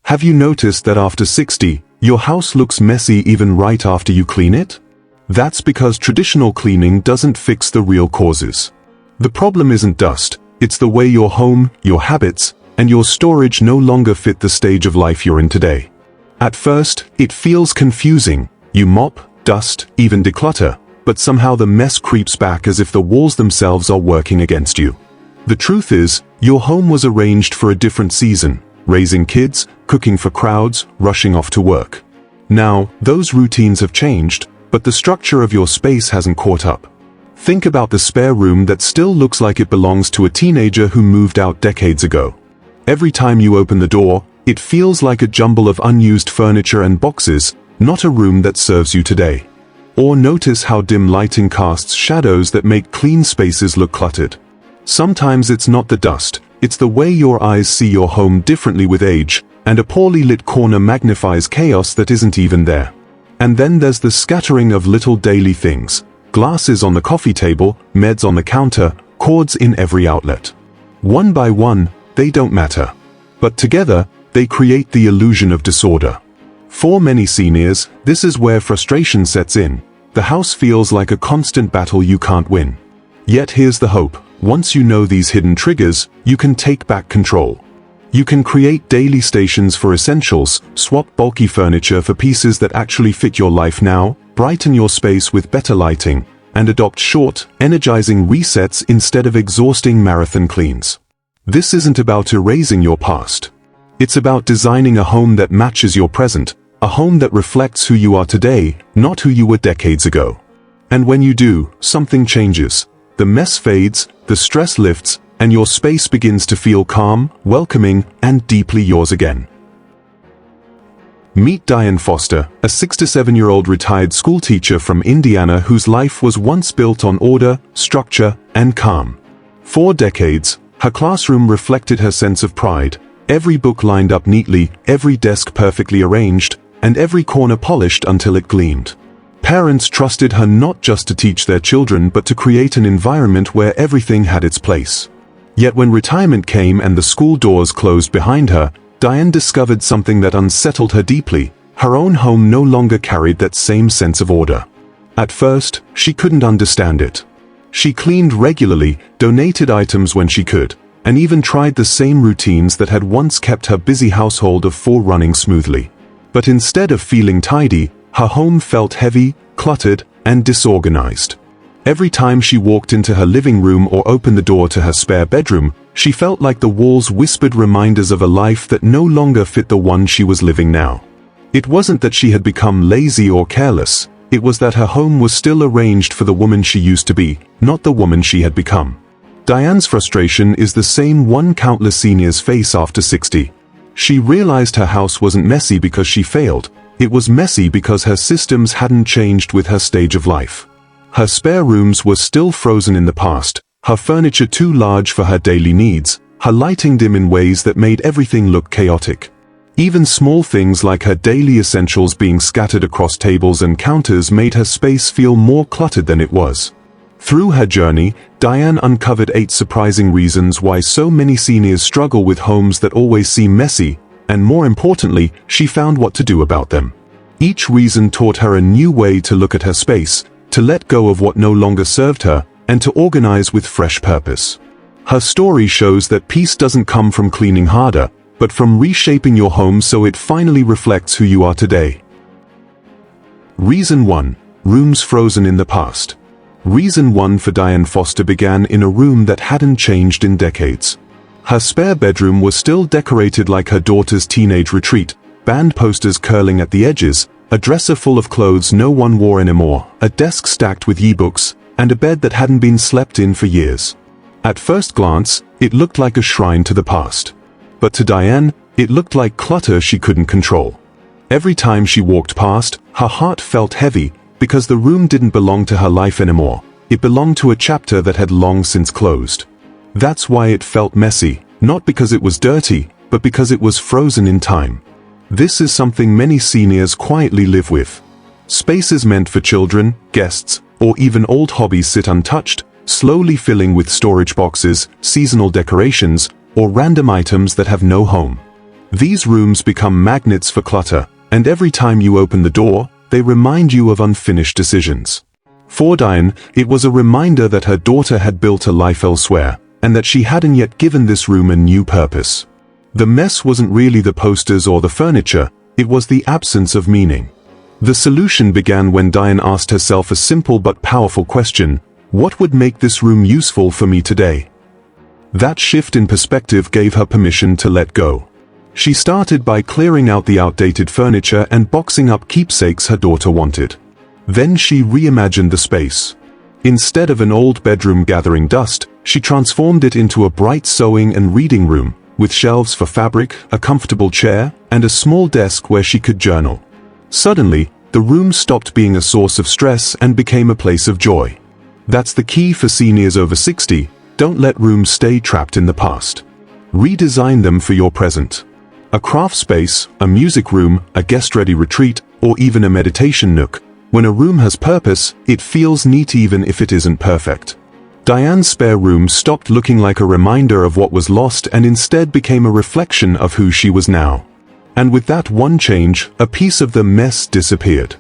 Have you noticed that after 60, your house looks messy even right after you clean it? That's because traditional cleaning doesn't fix the real causes. The problem isn't dust, it's the way your home, your habits, and your storage no longer fit the stage of life you're in today. At first, it feels confusing. You mop, dust, even declutter, but somehow the mess creeps back as if the walls themselves are working against you. The truth is, your home was arranged for a different season, raising kids, cooking for crowds, rushing off to work. Now, those routines have changed, but the structure of your space hasn't caught up. Think about the spare room that still looks like it belongs to a teenager who moved out decades ago. Every time you open the door, it feels like a jumble of unused furniture and boxes, not a room that serves you today. Or notice how dim lighting casts shadows that make clean spaces look cluttered. Sometimes it's not the dust, it's the way your eyes see your home differently with age, and a poorly lit corner magnifies chaos that isn't even there. And then there's the scattering of little daily things. Glasses on the coffee table, meds on the counter, cords in every outlet. One by one, they don't matter. But together, they create the illusion of disorder. For many seniors, this is where frustration sets in. The house feels like a constant battle you can't win. Yet here's the hope. Once you know these hidden triggers, you can take back control. You can create daily stations for essentials, swap bulky furniture for pieces that actually fit your life now, brighten your space with better lighting, and adopt short, energizing resets instead of exhausting marathon cleans. This isn't about erasing your past. It's about designing a home that matches your present, a home that reflects who you are today, not who you were decades ago. And when you do, something changes. The mess fades, the stress lifts, and your space begins to feel calm, welcoming, and deeply yours again. Meet Diane Foster, a 67-year-old retired schoolteacher from Indiana whose life was once built on order, structure, and calm. For decades, her classroom reflected her sense of pride. Every book lined up neatly, every desk perfectly arranged, and every corner polished until it gleamed. Parents trusted her not just to teach their children but to create an environment where everything had its place. Yet when retirement came and the school doors closed behind her, Diane discovered something that unsettled her deeply. Her own home no longer carried that same sense of order. At first, she couldn't understand it. She cleaned regularly, donated items when she could, and even tried the same routines that had once kept her busy household of four running smoothly. But instead of feeling tidy, her home felt heavy, cluttered, and disorganized. Every time she walked into her living room or opened the door to her spare bedroom, she felt like the walls whispered reminders of a life that no longer fit the one she was living now. It wasn't that she had become lazy or careless, it was that her home was still arranged for the woman she used to be, not the woman she had become. Diane's frustration is the same one countless seniors face after 60. She realized her house wasn't messy because she failed, it was messy because her systems hadn't changed with her stage of life. Her spare rooms were still frozen in the past, her furniture too large for her daily needs, her lighting dim in ways that made everything look chaotic. Even small things like her daily essentials being scattered across tables and counters made her space feel more cluttered than it was. Through her journey, Diane uncovered 8 surprising reasons why so many seniors struggle with homes that always seem messy, and more importantly, she found what to do about them. Each reason taught her a new way to look at her space, to let go of what no longer served her, and to organize with fresh purpose. Her story shows that peace doesn't come from cleaning harder, but from reshaping your home so it finally reflects who you are today. Reason 1. Rooms frozen in the past. Reason 1 for Diane Foster began in a room that hadn't changed in decades. Her spare bedroom was still decorated like her daughter's teenage retreat, band posters curling at the edges, a dresser full of clothes no one wore anymore, a desk stacked with e-books, and a bed that hadn't been slept in for years. At first glance, it looked like a shrine to the past. But to Diane, it looked like clutter she couldn't control. Every time she walked past, her heart felt heavy, because the room didn't belong to her life anymore. It belonged to a chapter that had long since closed. That's why it felt messy, not because it was dirty, but because it was frozen in time. This is something many seniors quietly live with. Spaces meant for children, guests, or even old hobbies sit untouched, slowly filling with storage boxes, seasonal decorations, or random items that have no home. These rooms become magnets for clutter, and every time you open the door, they remind you of unfinished decisions. For Diane, it was a reminder that her daughter had built a life elsewhere, and that she hadn't yet given this room a new purpose. The mess wasn't really the posters or the furniture, it was the absence of meaning. The solution began when Diane asked herself a simple but powerful question: what would make this room useful for me today? That shift in perspective gave her permission to let go. She started by clearing out the outdated furniture and boxing up keepsakes her daughter wanted. Then she reimagined the space. Instead of an old bedroom gathering dust, she transformed it into a bright sewing and reading room, with shelves for fabric, a comfortable chair, and a small desk where she could journal. Suddenly, the room stopped being a source of stress and became a place of joy. That's the key for seniors over 60, don't let rooms stay trapped in the past. Redesign them for your present. A craft space, a music room, a guest-ready retreat, or even a meditation nook. When a room has purpose, it feels neat even if it isn't perfect. Diane's spare room stopped looking like a reminder of what was lost and instead became a reflection of who she was now. And with that one change, a piece of the mess disappeared.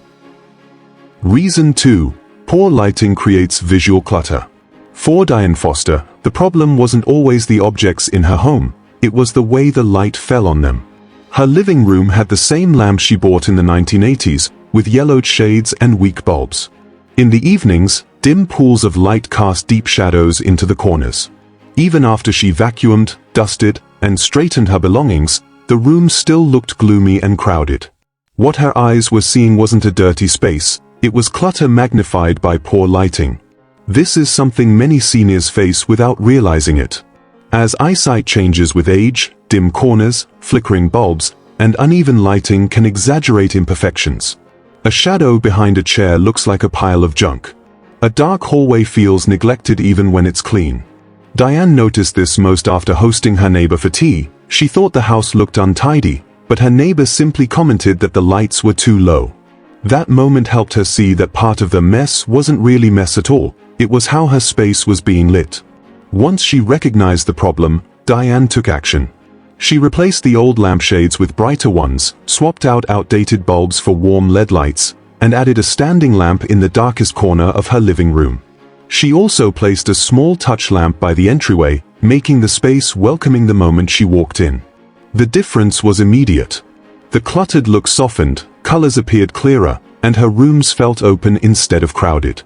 Reason 2. Poor lighting creates visual clutter. For Diane Foster, the problem wasn't always the objects in her home, it was the way the light fell on them. Her living room had the same lamp she bought in the 1980s, with yellowed shades and weak bulbs. In the evenings, dim pools of light cast deep shadows into the corners. Even after she vacuumed, dusted, and straightened her belongings, the room still looked gloomy and crowded. What her eyes were seeing wasn't a dirty space, it was clutter magnified by poor lighting. This is something many seniors face without realizing it. As eyesight changes with age, dim corners, flickering bulbs, and uneven lighting can exaggerate imperfections. A shadow behind a chair looks like a pile of junk. A dark hallway feels neglected even when it's clean. Diane noticed this most after hosting her neighbor for tea. She thought the house looked untidy, but her neighbor simply commented that the lights were too low. That moment helped her see that part of the mess wasn't really mess at all, it was how her space was being lit. Once she recognized the problem, Diane took action. She replaced the old lampshades with brighter ones, swapped out outdated bulbs for warm LED lights, and added a standing lamp in the darkest corner of her living room. She also placed a small touch lamp by the entryway, making the space welcoming the moment she walked in. The difference was immediate. The cluttered look softened, colors appeared clearer, and her rooms felt open instead of crowded.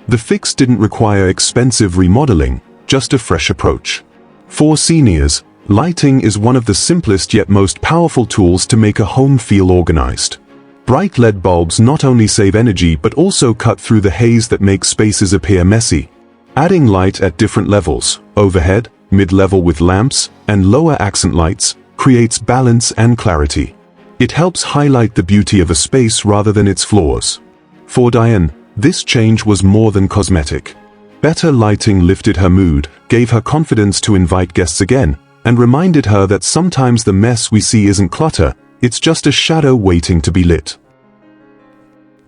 The fix didn't require expensive remodeling, just a fresh approach. For seniors, lighting is one of the simplest yet most powerful tools to make a home feel organized. Bright LED bulbs not only save energy but also cut through the haze that makes spaces appear messy. Adding light at different levels, overhead, mid-level with lamps, and lower accent lights, creates balance and clarity. It helps highlight the beauty of a space rather than its flaws. For Diane, this change was more than cosmetic. Better lighting lifted her mood, gave her confidence to invite guests again, and reminded her that sometimes the mess we see isn't clutter, it's just a shadow waiting to be lit.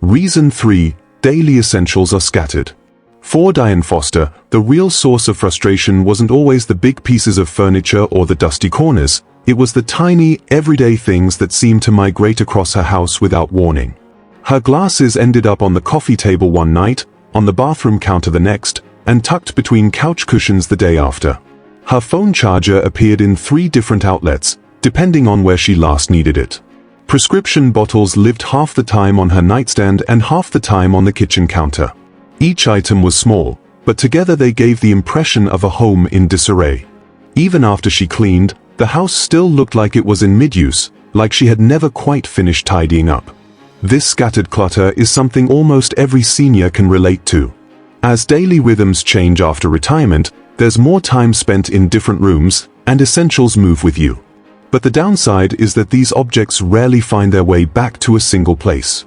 Reason 3. Daily essentials are scattered. For Diane Foster, the real source of frustration wasn't always the big pieces of furniture or the dusty corners, it was the tiny, everyday things that seemed to migrate across her house without warning. Her glasses ended up on the coffee table one night, on the bathroom counter the next, and tucked between couch cushions the day after. Her phone charger appeared in 3 different outlets, depending on where she last needed it. Prescription bottles lived half the time on her nightstand and half the time on the kitchen counter. Each item was small, but together they gave the impression of a home in disarray. Even after she cleaned, the house still looked like it was in mid-use, like she had never quite finished tidying up. This scattered clutter is something almost every senior can relate to. As daily rhythms change after retirement, there's more time spent in different rooms, and essentials move with you. But the downside is that these objects rarely find their way back to a single place.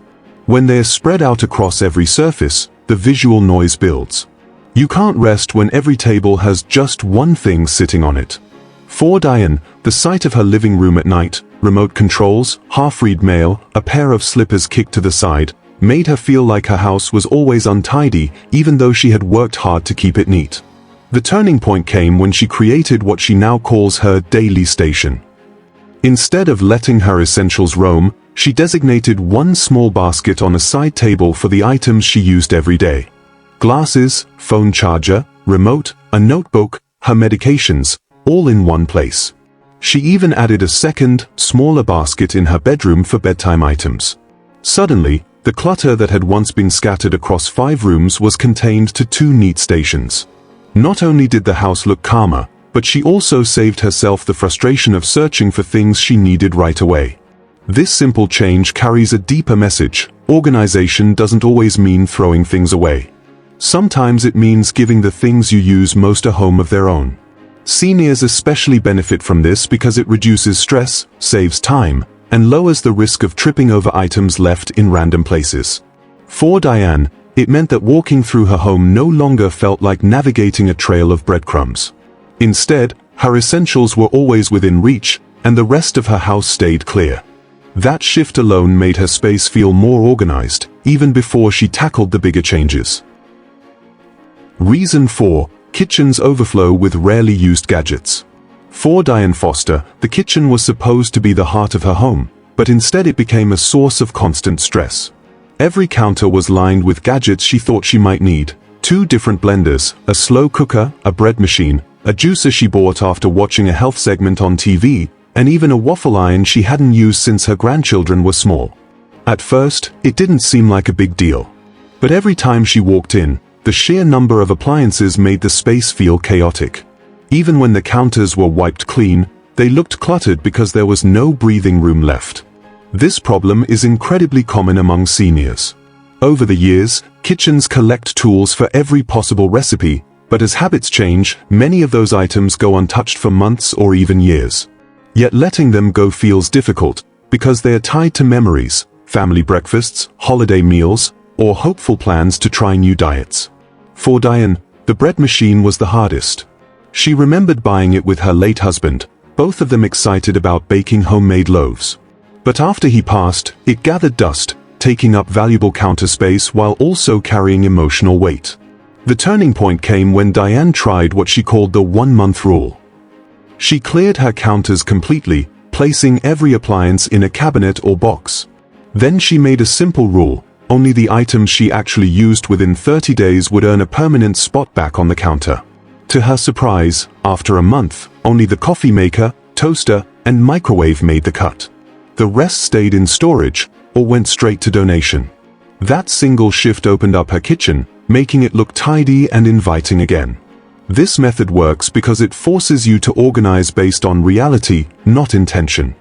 When they're spread out across every surface, the visual noise builds. You can't rest when every table has just one thing sitting on it. For Diane, the sight of her living room at night, remote controls, half-read mail, a pair of slippers kicked to the side, made her feel like her house was always untidy, even though she had worked hard to keep it neat. The turning point came when she created what she now calls her daily station. Instead of letting her essentials roam, she designated one small basket on a side table for the items she used every day. Glasses, phone charger, remote, a notebook, her medications, all in one place. She even added a second, smaller basket in her bedroom for bedtime items. Suddenly, the clutter that had once been scattered across 5 rooms was contained to 2 neat stations. Not only did the house look calmer, but she also saved herself the frustration of searching for things she needed right away. This simple change carries a deeper message. Organization doesn't always mean throwing things away. Sometimes it means giving the things you use most a home of their own. Seniors especially benefit from this because it reduces stress, saves time, and lowers the risk of tripping over items left in random places. For Diane, it meant that walking through her home no longer felt like navigating a trail of breadcrumbs. Instead, her essentials were always within reach, and the rest of her house stayed clear. That shift alone made her space feel more organized, even before she tackled the bigger changes. Reason 4. Kitchens overflow with rarely used gadgets. For Diane Foster, the kitchen was supposed to be the heart of her home, but instead it became a source of constant stress. Every counter was lined with gadgets she thought she might need. 2 different blenders, a slow cooker, a bread machine, a juicer she bought after watching a health segment on TV, and even a waffle iron she hadn't used since her grandchildren were small. At first, it didn't seem like a big deal. But every time she walked in, the sheer number of appliances made the space feel chaotic. Even when the counters were wiped clean, they looked cluttered because there was no breathing room left. This problem is incredibly common among seniors. Over the years, kitchens collect tools for every possible recipe, but as habits change, many of those items go untouched for months or even years. Yet letting them go feels difficult, because they are tied to memories, family breakfasts, holiday meals, or hopeful plans to try new diets. For Diane, the bread machine was the hardest. She remembered buying it with her late husband, both of them excited about baking homemade loaves. But after he passed, it gathered dust, taking up valuable counter space while also carrying emotional weight. The turning point came when Diane tried what she called the 1-month rule. She cleared her counters completely, placing every appliance in a cabinet or box. Then she made a simple rule: only the items she actually used within 30 days would earn a permanent spot back on the counter. To her surprise, after a month, only the coffee maker, toaster, and microwave made the cut. The rest stayed in storage, or went straight to donation. That single shift opened up her kitchen, making it look tidy and inviting again. This method works because it forces you to organize based on reality, not intention.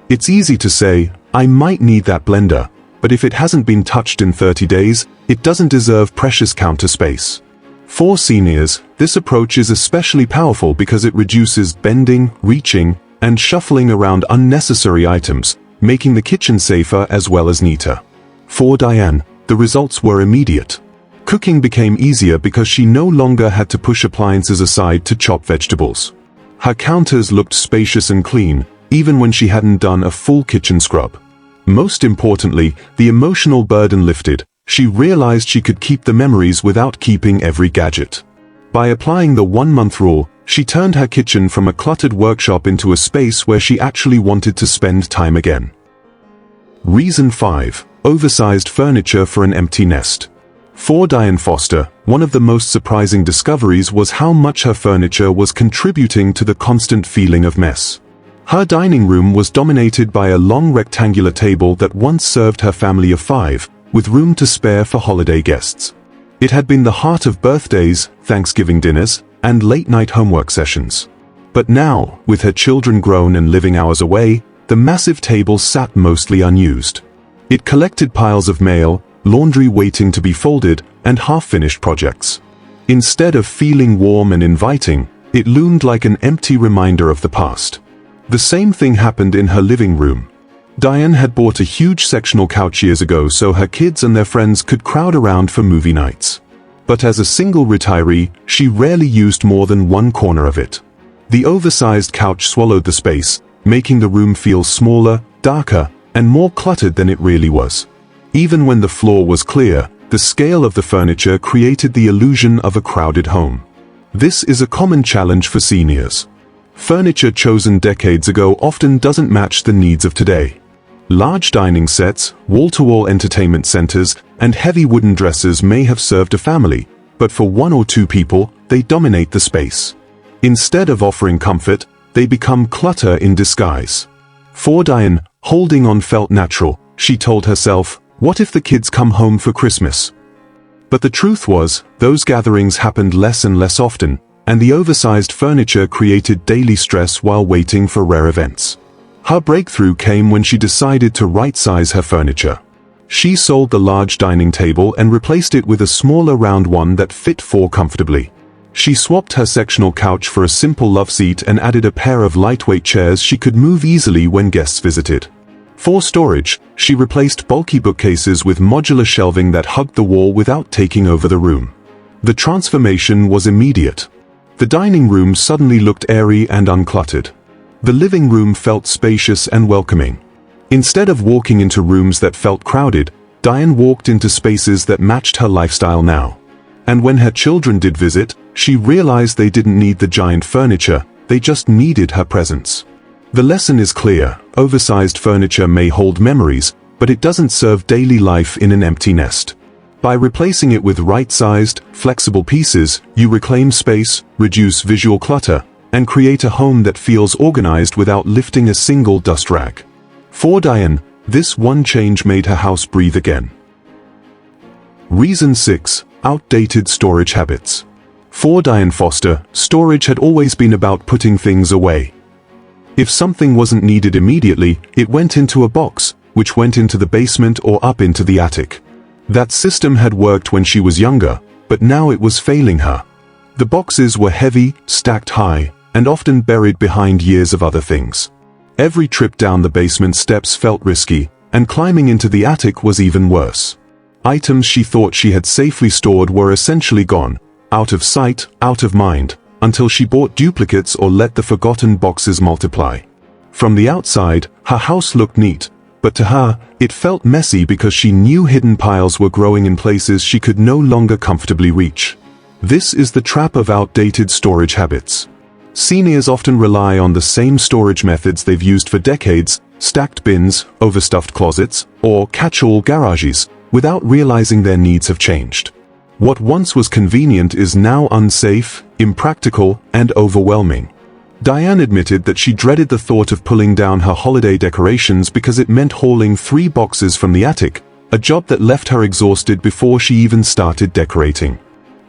It's easy to say, I might need that blender, but if it hasn't been touched in 30 days, it doesn't deserve precious counter space. For seniors, this approach is especially powerful because it reduces bending, reaching, and shuffling around unnecessary items, making the kitchen safer as well as neater. For Diane, the results were immediate. Cooking became easier because she no longer had to push appliances aside to chop vegetables. Her counters looked spacious and clean, even when she hadn't done a full kitchen scrub. Most importantly, the emotional burden lifted. She realized she could keep the memories without keeping every gadget. By applying the 1-month rule, she turned her kitchen from a cluttered workshop into a space where she actually wanted to spend time again. Reason 5. Oversized furniture for an empty nest. For Diane Foster, one of the most surprising discoveries was how much her furniture was contributing to the constant feeling of mess. Her dining room was dominated by a long rectangular table that once served her family of 5, with room to spare for holiday guests. It had been the heart of birthdays, Thanksgiving dinners, and late-night homework sessions. But now, with her children grown and living hours away, the massive table sat mostly unused. It collected piles of mail, laundry waiting to be folded, and half-finished projects. Instead of feeling warm and inviting, it loomed like an empty reminder of the past. The same thing happened in her living room. Diane had bought a huge sectional couch years ago so her kids and their friends could crowd around for movie nights. But as a single retiree, she rarely used more than one corner of it. The oversized couch swallowed the space, making the room feel smaller, darker, and more cluttered than it really was. Even when the floor was clear, the scale of the furniture created the illusion of a crowded home. This is a common challenge for seniors. Furniture chosen decades ago often doesn't match the needs of today. Large dining sets, wall-to-wall entertainment centers, and heavy wooden dressers may have served a family, but for one or two people, they dominate the space. Instead of offering comfort, they become clutter in disguise. For Diane, holding on felt natural. She told herself, "What if the kids come home for Christmas?" But the truth was, those gatherings happened less and less often, and the oversized furniture created daily stress while waiting for rare events. Her breakthrough came when she decided to right-size her furniture. She sold the large dining table and replaced it with a smaller round one that fit four comfortably. She swapped her sectional couch for a simple loveseat and added a pair of lightweight chairs she could move easily when guests visited. For storage, she replaced bulky bookcases with modular shelving that hugged the wall without taking over the room. The transformation was immediate. The dining room suddenly looked airy and uncluttered. The living room felt spacious and welcoming. Instead of walking into rooms that felt crowded, Diane walked into spaces that matched her lifestyle now. And when her children did visit, she realized they didn't need the giant furniture, they just needed her presence. The lesson is clear: oversized furniture may hold memories, but it doesn't serve daily life in an empty nest. By replacing it with right-sized, flexible pieces, you reclaim space, reduce visual clutter, and create a home that feels organized without lifting a single dust rag. For Diane, this one change made her house breathe again. Reason 6. Outdated storage habits. For Diane Foster, storage had always been about putting things away. If something wasn't needed immediately, it went into a box, which went into the basement or up into the attic. That system had worked when she was younger, but now it was failing her. The boxes were heavy, stacked high, and often buried behind years of other things. Every trip down the basement steps felt risky, and climbing into the attic was even worse. Items she thought she had safely stored were essentially gone, out of sight, out of mind, until she bought duplicates or let the forgotten boxes multiply. From the outside, her house looked neat, but to her, it felt messy because she knew hidden piles were growing in places she could no longer comfortably reach. This is the trap of outdated storage habits. Seniors often rely on the same storage methods they've used for decades: stacked bins, overstuffed closets, or catch-all garages, without realizing their needs have changed. What once was convenient is now unsafe, impractical, and overwhelming. Diane admitted that she dreaded the thought of pulling down her holiday decorations because it meant hauling 3 boxes from the attic, a job that left her exhausted before she even started decorating.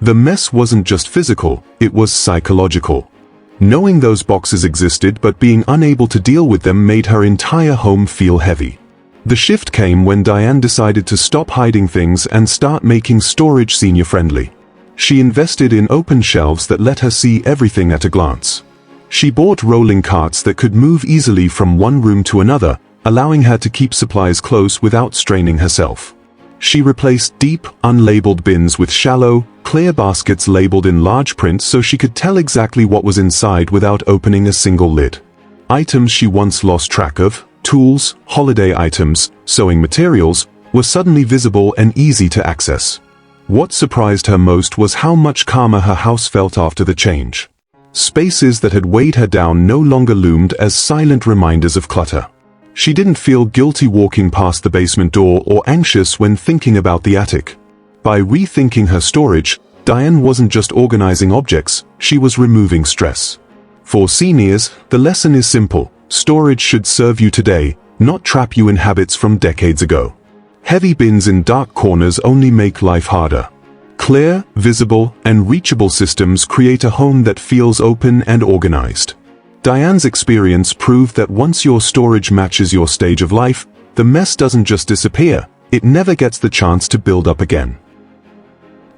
The mess wasn't just physical, it was psychological. Knowing those boxes existed but being unable to deal with them made her entire home feel heavy. The shift came when Diane decided to stop hiding things and start making storage senior-friendly. She invested in open shelves that let her see everything at a glance. She bought rolling carts that could move easily from one room to another, allowing her to keep supplies close without straining herself. She replaced deep, unlabeled bins with shallow, clear baskets labeled in large print so she could tell exactly what was inside without opening a single lid. Items she once lost track of, tools, holiday items, sewing materials, were suddenly visible and easy to access. What surprised her most was how much calmer her house felt after the change. Spaces that had weighed her down no longer loomed as silent reminders of clutter. She didn't feel guilty walking past the basement door or anxious when thinking about the attic. By rethinking her storage, Diane wasn't just organizing objects, she was removing stress. For seniors, the lesson is simple: storage should serve you today, not trap you in habits from decades ago. Heavy bins in dark corners only make life harder. Clear, visible, and reachable systems create a home that feels open and organized. Diane's experience proved that once your storage matches your stage of life, the mess doesn't just disappear, it never gets the chance to build up again.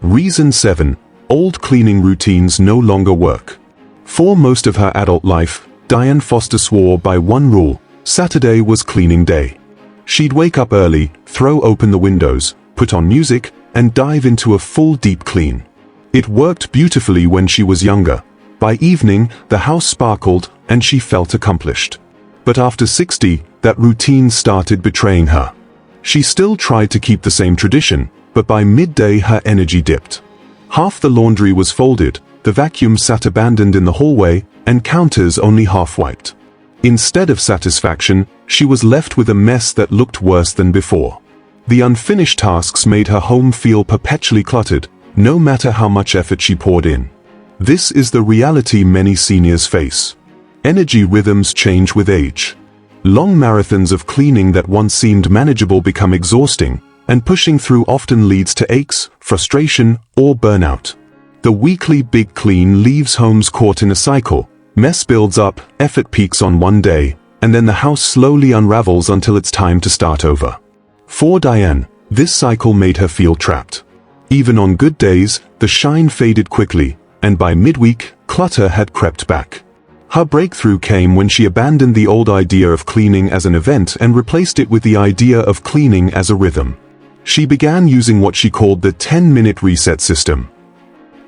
Reason 7. Old cleaning routines no longer work. For most of her adult life, Diane Foster swore by one rule: Saturday was cleaning day. She'd wake up early, throw open the windows, put on music, and dive into a full deep clean. It worked beautifully when she was younger. By evening, the house sparkled, and she felt accomplished. But after 60, that routine started betraying her. She still tried to keep the same tradition, but by midday her energy dipped. Half the laundry was folded, the vacuum sat abandoned in the hallway, and counters only half wiped. Instead of satisfaction, she was left with a mess that looked worse than before. The unfinished tasks made her home feel perpetually cluttered, no matter how much effort she poured in. This is the reality many seniors face. Energy rhythms change with age. Long marathons of cleaning that once seemed manageable become exhausting, and pushing through often leads to aches, frustration, or burnout. The weekly big clean leaves homes caught in a cycle. Mess builds up, effort peaks on one day, and then the house slowly unravels until it's time to start over. For Diane, this cycle made her feel trapped. Even on good days, the shine faded quickly, and by midweek, clutter had crept back. Her breakthrough came when she abandoned the old idea of cleaning as an event and replaced it with the idea of cleaning as a rhythm. She began using what she called the 10-minute reset system.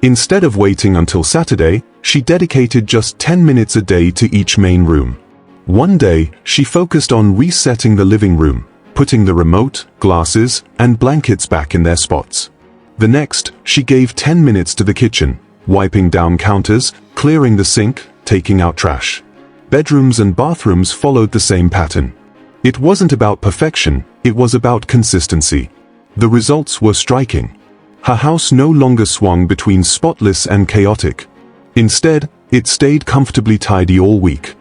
Instead of waiting until Saturday, she dedicated just 10 minutes a day to each main room. One day, she focused on resetting the living room, putting the remote, glasses, and blankets back in their spots. The next, she gave 10 minutes to the kitchen, wiping down counters, clearing the sink, taking out trash. Bedrooms and bathrooms followed the same pattern. It wasn't about perfection, it was about consistency. The results were striking. Her house no longer swung between spotless and chaotic. Instead, it stayed comfortably tidy all week.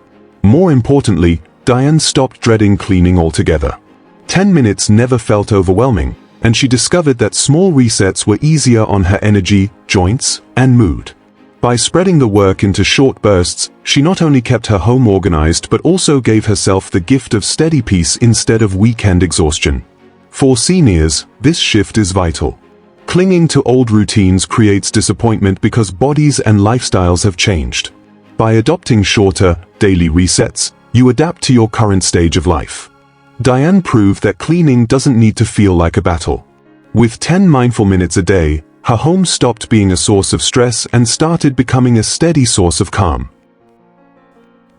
More importantly, Diane stopped dreading cleaning altogether. 10 minutes never felt overwhelming, and she discovered that small resets were easier on her energy, joints, and mood. By spreading the work into short bursts, she not only kept her home organized but also gave herself the gift of steady peace instead of weekend exhaustion. For seniors, this shift is vital. Clinging to old routines creates disappointment because bodies and lifestyles have changed. By adopting shorter, daily resets, you adapt to your current stage of life. Diane proved that cleaning doesn't need to feel like a battle. With 10 mindful minutes a day, her home stopped being a source of stress and started becoming a steady source of calm.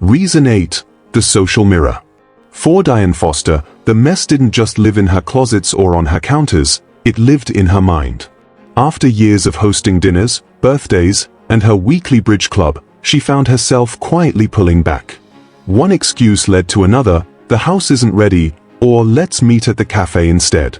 Reason 8. The social mirror. For Diane Foster, the mess didn't just live in her closets or on her counters, it lived in her mind. After years of hosting dinners, birthdays, and her weekly bridge club, she found herself quietly pulling back. One excuse led to another: the house isn't ready, or let's meet at the cafe instead.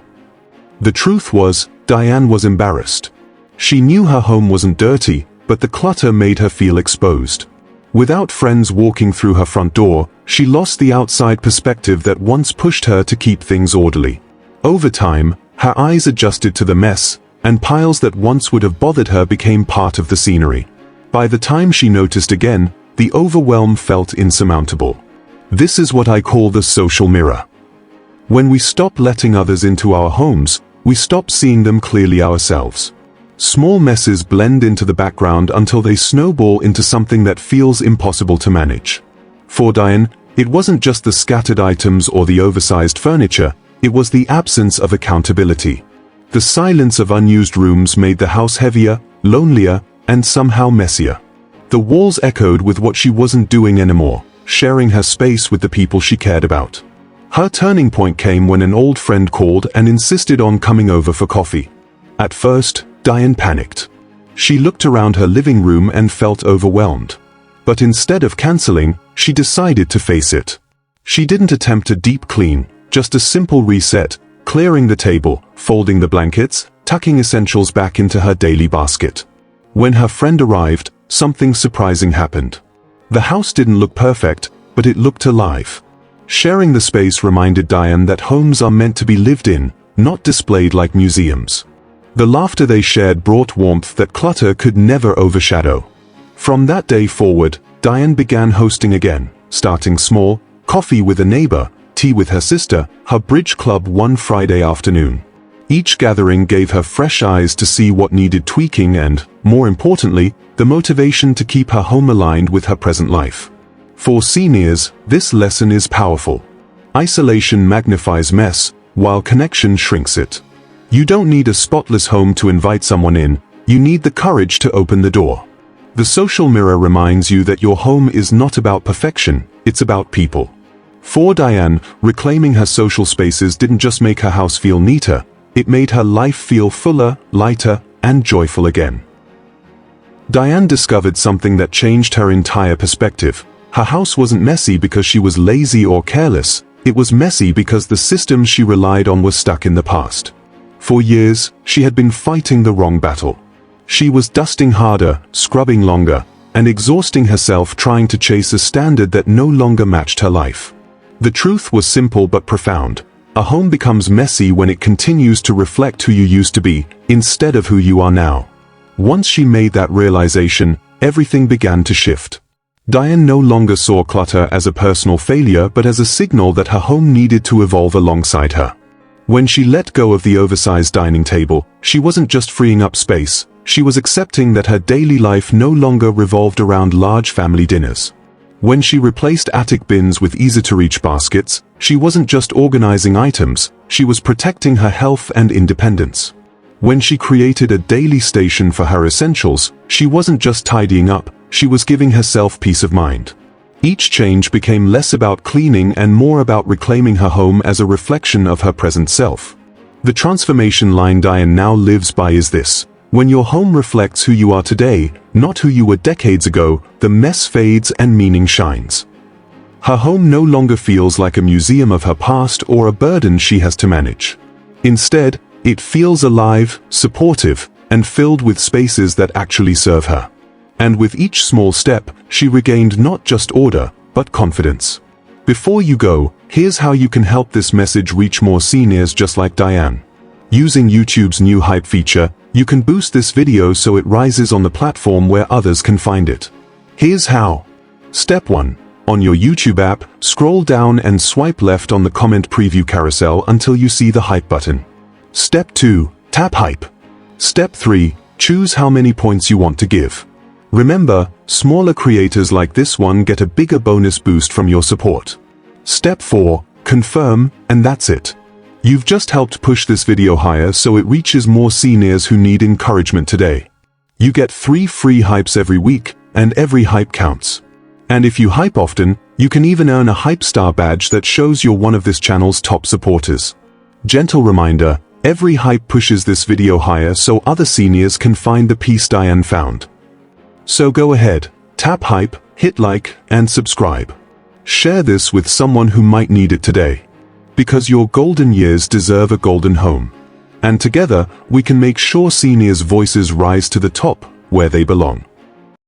The truth was, Diane was embarrassed. She knew her home wasn't dirty, but the clutter made her feel exposed. Without friends walking through her front door, she lost the outside perspective that once pushed her to keep things orderly. Over time, her eyes adjusted to the mess, and piles that once would have bothered her became part of the scenery. By the time she noticed again, the overwhelm felt insurmountable. This is what I call the social mirror. When we stop letting others into our homes, we stop seeing them clearly ourselves. Small messes blend into the background until they snowball into something that feels impossible to manage. For Diane, it wasn't just the scattered items or the oversized furniture, it was the absence of accountability. The silence of unused rooms made the house heavier, lonelier, and somehow messier. The walls echoed with what she wasn't doing anymore, sharing her space with the people she cared about. Her turning point came when an old friend called and insisted on coming over for coffee. At first, Diane panicked. She looked around her living room and felt overwhelmed. But instead of canceling, she decided to face it. She didn't attempt a deep clean, just a simple reset, clearing the table, folding the blankets, tucking essentials back into her daily basket. When her friend arrived, something surprising happened. The house didn't look perfect, but it looked alive. Sharing the space reminded Diane that homes are meant to be lived in, not displayed like museums. The laughter they shared brought warmth that clutter could never overshadow. From that day forward, Diane began hosting again, starting small: coffee with a neighbor, tea with her sister, her bridge club one Friday afternoon. Each gathering gave her fresh eyes to see what needed tweaking and, more importantly, the motivation to keep her home aligned with her present life. For seniors, this lesson is powerful. Isolation magnifies mess, while connection shrinks it. You don't need a spotless home to invite someone in, you need the courage to open the door. The social mirror reminds you that your home is not about perfection, it's about people. For Diane, reclaiming her social spaces didn't just make her house feel neater, it made her life feel fuller, lighter, and joyful again. Diane discovered something that changed her entire perspective. Her house wasn't messy because she was lazy or careless. It was messy because the systems she relied on were stuck in the past. For years, she had been fighting the wrong battle. She was dusting harder, scrubbing longer, and exhausting herself trying to chase a standard that no longer matched her life. The truth was simple but profound. A home becomes messy when it continues to reflect who you used to be, instead of who you are now. Once she made that realization, everything began to shift. Diane no longer saw clutter as a personal failure but as a signal that her home needed to evolve alongside her. When she let go of the oversized dining table, she wasn't just freeing up space, she was accepting that her daily life no longer revolved around large family dinners. When she replaced attic bins with easy-to-reach baskets, she wasn't just organizing items, she was protecting her health and independence. When she created a daily station for her essentials, she wasn't just tidying up, she was giving herself peace of mind. Each change became less about cleaning and more about reclaiming her home as a reflection of her present self. The transformation line Diane now lives by is this: when your home reflects who you are today, not who you were decades ago, the mess fades and meaning shines. Her home no longer feels like a museum of her past or a burden she has to manage. Instead, it feels alive, supportive, and filled with spaces that actually serve her. And with each small step, she regained not just order, but confidence. Before you go, here's how you can help this message reach more seniors just like Diane. Using YouTube's new hype feature, you can boost this video so it rises on the platform where others can find it. Here's how. Step 1. On your YouTube app, scroll down and swipe left on the comment preview carousel until you see the hype button. Step 2. Tap hype. Step 3. Choose how many points you want to give. Remember, smaller creators like this one get a bigger bonus boost from your support. Step 4. Confirm, and that's it. You've just helped push this video higher so it reaches more seniors who need encouragement today. You get 3 free hypes every week, and every hype counts. And if you hype often, you can even earn a Hype Star badge that shows you're one of this channel's top supporters. Gentle reminder, every hype pushes this video higher so other seniors can find the peace Diane found. So go ahead, tap hype, hit like, and subscribe. Share this with someone who might need it today. Because your golden years deserve a golden home. And together, we can make sure seniors' voices rise to the top, where they belong.